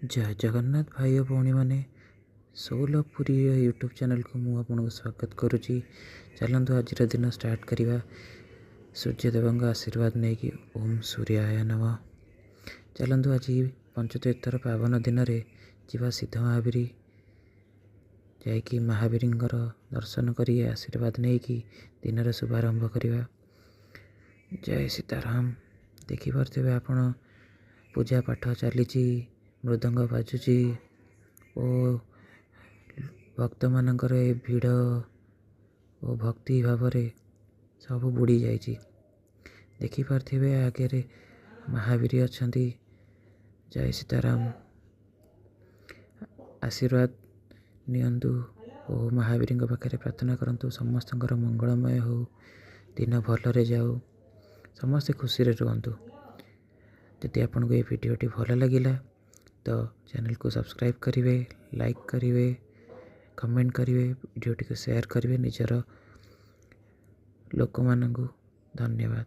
जय जगन्नाथ भाई और भौणी मैंने सोलपुरी यूट्यूब चैनल को मुझे आपको स्वागत करुच्ची। चलतु आज दिन स्टार्ट करवा सूर्यदेव आशीर्वाद नहीं कि ओम सूर्याय नमः। चलतु आज पंचतीर्थर पावन दिन में जा सिद्ध महावीर जाकि महावीर दर्शन कर आशीर्वाद नहीं कि दिन शुभारंभ करवा। जय सीताराम। देखिपे आपण पूजा पाठ चली मृदंग बाजुची और भक्त मानकर भिड़ और भक्ति भाव सब बुड़ी जाइए। देखिपे आगे महावीर अच्छा। जय सीताराम। आशीर्वाद नियंतु और महावीर पाखे प्रार्थना करंतु समस्त मंगलमय हो, दिन भलरे जाओ, समस्ते खुशी रुहतु। यदि आपको ये वीडियोटी भल लगिला तो चैनल को सब्सक्राइब करेंगे, लाइक करेंगे, कमेंट करेंगे, वीडियोटी को शेयर करेंगे निजर लोक मानू। धन्यवाद।